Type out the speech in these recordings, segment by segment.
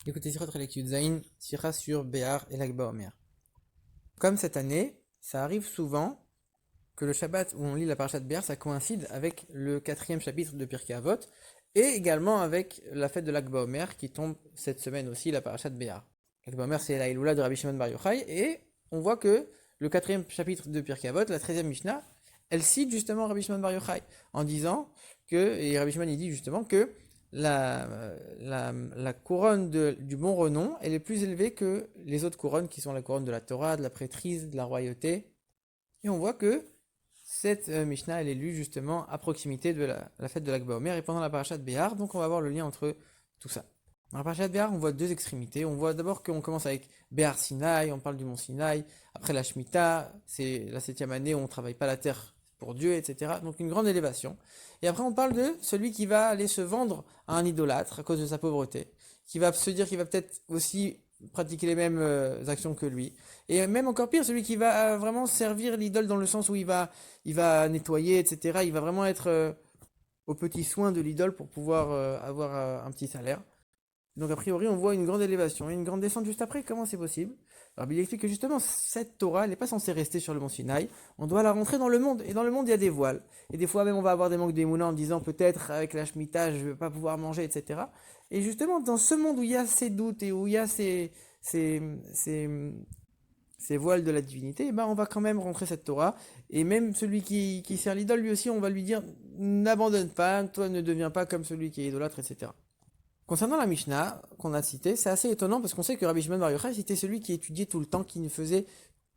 Écoutez, Sirot Relek Yudzaïn, Sira sur Béar et Lag BaOmer. Comme cette année, ça arrive souvent que le Shabbat où on lit la parasha de Béar, ça coïncide avec le 4e chapitre de Pirkei Avot et également avec la fête de Lag BaOmer qui tombe cette semaine aussi, la parasha de Béar. Lag BaOmer, c'est la Iloula de Rabbi Shimon Bar Yochai et on voit que le 4e chapitre de Pirkei Avot, la 13e Mishnah, elle cite justement Rabbi Shimon Bar Yochai en disant que, et Rabbi Shimon il dit justement que la couronne du bon renom, elle est plus élevée que les autres couronnes qui sont la couronne de la Torah, de la prêtrise, de la royauté. Et on voit que cette Mishnah, elle est lue justement à proximité de la fête de Lag BaOmer et pendant la paracha de Béar. Donc on va voir le lien entre tout ça. Dans la paracha de Béar, on voit deux extrémités. On voit d'abord qu'on commence avec Béar Sinaï, on parle du mont Sinaï. Après la Shemitah, c'est la 7e année où on ne travaille pas la terre pour Dieu, etc. Donc une grande élévation. Et après on parle de celui qui va aller se vendre à un idolâtre à cause de sa pauvreté, qui va se dire qu'il va peut-être aussi pratiquer les mêmes actions que lui. Et même encore pire, celui qui va vraiment servir l'idole dans le sens où il va nettoyer, etc. Il va vraiment être aux petits soins de l'idole pour pouvoir avoir un petit salaire. Donc a priori, on voit une grande élévation et une grande descente juste après. Comment c'est possible? Alors il explique que justement, cette Torah, elle n'est pas censée rester sur le mont Sinaï. On doit la rentrer dans le monde. Et dans le monde, il y a des voiles. Et des fois même, on va avoir des manques d'émouna en disant peut-être avec la Shemitah, je ne vais pas pouvoir manger, etc. Et justement, dans ce monde où il y a ces doutes et où il y a ces voiles de la divinité, eh ben, on va quand même rentrer cette Torah. Et même celui qui sert l'idole, lui aussi, on va lui dire n'abandonne pas, toi ne deviens pas comme celui qui est idolâtre, etc. Concernant la Mishnah qu'on a citée, c'est assez étonnant parce qu'on sait que Rabbi Shimon Bar Yochai c'était celui qui étudiait tout le temps, qui ne faisait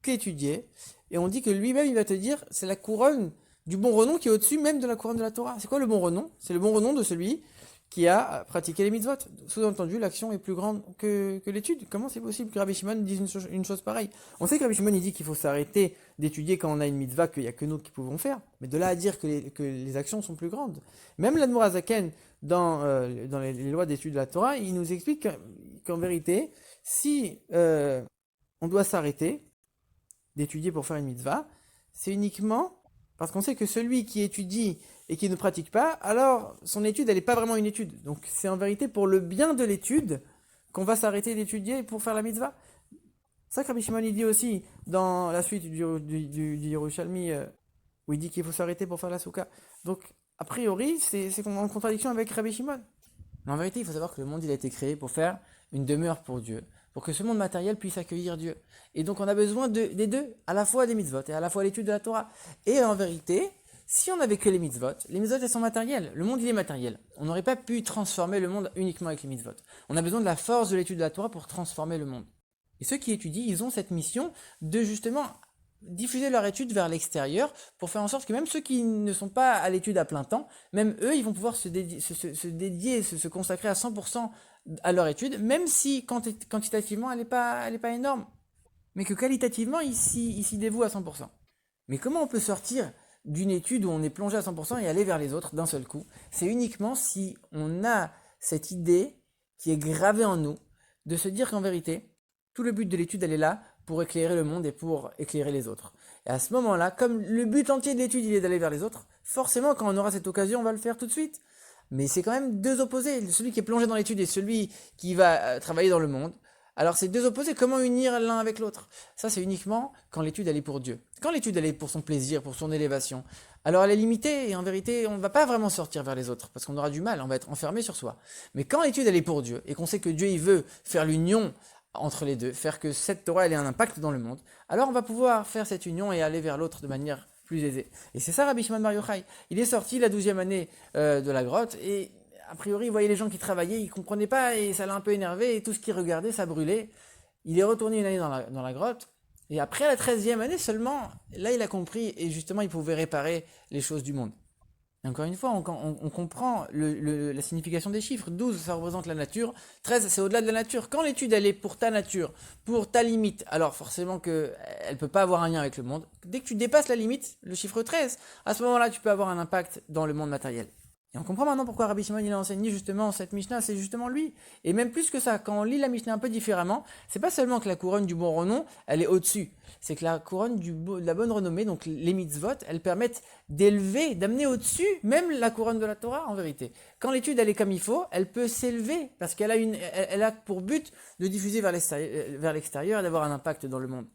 qu'étudier. Et on dit que lui-même, il va te dire, c'est la couronne du bon renom qui est au-dessus même de la couronne de la Torah. C'est quoi le bon renom? C'est le bon renom de celui qui a pratiqué les mitzvot. Sous-entendu, l'action est plus grande que l'étude. Comment c'est possible que Rabbi Shimon dise une chose pareille? On sait que Rabbi Shimon il dit qu'il faut s'arrêter d'étudier quand on a une mitzvah, qu'il n'y a que nous qui pouvons faire. Mais de là à dire que les actions sont plus grandes. Même l'Admor Hazaken, dans les lois d'étude de la Torah, il nous explique qu'en vérité, si on doit s'arrêter d'étudier pour faire une mitzvah, c'est uniquement parce qu'on sait que celui qui étudie et qui ne pratique pas, alors son étude, elle n'est pas vraiment une étude. Donc c'est en vérité pour le bien de l'étude qu'on va s'arrêter d'étudier pour faire la mitzvah. C'est ça que Rabbi Shimon il dit aussi dans la suite du Yerushalmi, où il dit qu'il faut s'arrêter pour faire la soukha. Donc, a priori, c'est en contradiction avec Rabbi Shimon. Mais en vérité, il faut savoir que le monde il a été créé pour faire une demeure pour Dieu, pour que ce monde matériel puisse accueillir Dieu. Et donc on a besoin des deux, à la fois des mitzvot et à la fois l'étude de la Torah. Et en vérité, si on n'avait que les mitzvot elles sont matérielles. Le monde il est matériel. On n'aurait pas pu transformer le monde uniquement avec les mitzvot. On a besoin de la force de l'étude de la Torah pour transformer le monde. Et ceux qui étudient, ils ont cette mission de justement diffuser leur étude vers l'extérieur pour faire en sorte que même ceux qui ne sont pas à l'étude à plein temps, même eux, ils vont pouvoir se dédier, se consacrer à 100% à leur étude, même si quantitativement, elle n'est pas énorme, mais que qualitativement, ils s'y dévouent à 100%. Mais comment on peut sortir d'une étude où on est plongé à 100% et aller vers les autres d'un seul coup? C'est uniquement si on a cette idée qui est gravée en nous, de se dire qu'en vérité, tout le but de l'étude, elle est là pour éclairer le monde et pour éclairer les autres. Et à ce moment-là, comme le but entier de l'étude, il est d'aller vers les autres, forcément, quand on aura cette occasion, on va le faire tout de suite. Mais c'est quand même deux opposés. Celui qui est plongé dans l'étude et celui qui va travailler dans le monde. Alors c'est deux opposés, comment unir l'un avec l'autre? Ça c'est uniquement quand l'étude elle est pour Dieu. Quand l'étude elle est pour son plaisir, pour son élévation, alors elle est limitée et en vérité on ne va pas vraiment sortir vers les autres parce qu'on aura du mal, on va être enfermé sur soi. Mais quand l'étude elle est pour Dieu et qu'on sait que Dieu il veut faire l'union entre les deux, faire que cette Torah elle ait un impact dans le monde, alors on va pouvoir faire cette union et aller vers l'autre de manière plus aisée. Et c'est ça Rabbi Shimon Bar Yochai. Il est sorti la 12e année de la grotte et a priori, il voyait les gens qui travaillaient, il ne comprenait pas et ça l'a un peu énervé et tout ce qu'il regardait, ça brûlait. Il est retourné une année dans la grotte et après la 13e année seulement, là il a compris et justement il pouvait réparer les choses du monde. Et encore une fois, on comprend la signification des chiffres. 12, ça représente la nature. 13, c'est au-delà de la nature. Quand l'étude, elle est pour ta nature, pour ta limite, alors forcément qu'elle ne peut pas avoir un lien avec le monde. Dès que tu dépasses la limite, le chiffre 13, à ce moment-là, tu peux avoir un impact dans le monde matériel. Et on comprend maintenant pourquoi Rabbi Shimon il a enseigné justement cette Mishnah, c'est justement lui. Et même plus que ça, quand on lit la Mishnah un peu différemment, c'est pas seulement que la couronne du bon renom, elle est au-dessus. C'est que la couronne de la bonne renommée, donc les mitzvot, elles permettent d'élever, d'amener au-dessus même la couronne de la Torah en vérité. Quand l'étude elle est comme il faut, elle peut s'élever parce elle a pour but de diffuser vers l'extérieur et d'avoir un impact dans le monde.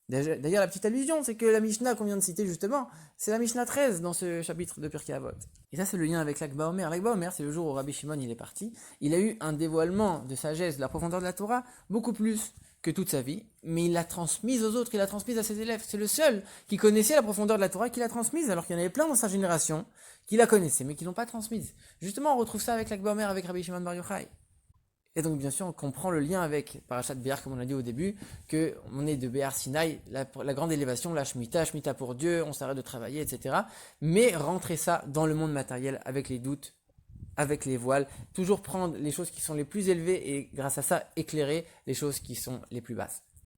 D'ailleurs, la petite allusion, c'est que la Mishnah qu'on vient de citer justement, c'est la Mishnah 13 dans ce chapitre de Pirkei Avot. Et ça, c'est le lien avec l'Akba Omer. L'Akba Omer, c'est le jour où Rabbi Shimon il est parti. Il a eu un dévoilement de sagesse, de la profondeur de la Torah, beaucoup plus que toute sa vie, mais il l'a transmise aux autres, il l'a transmise à ses élèves. C'est le seul qui connaissait la profondeur de la Torah qui l'a transmise, alors qu'il y en avait plein dans sa génération qui la connaissaient, mais qui l'ont pas transmise. Justement, on retrouve ça avec l'Akba Omer, avec Rabbi Shimon Bar Yochai. Et donc, bien sûr, on comprend le lien avec Parashat Béar, comme on l'a dit au début, qu'on est de Béar Sinaï, la grande élévation, la Shemitah pour Dieu, on s'arrête de travailler, etc. Mais rentrer ça dans le monde matériel avec les doutes, avec les voiles, toujours prendre les choses qui sont les plus élevées et grâce à ça éclairer les choses qui sont les plus basses.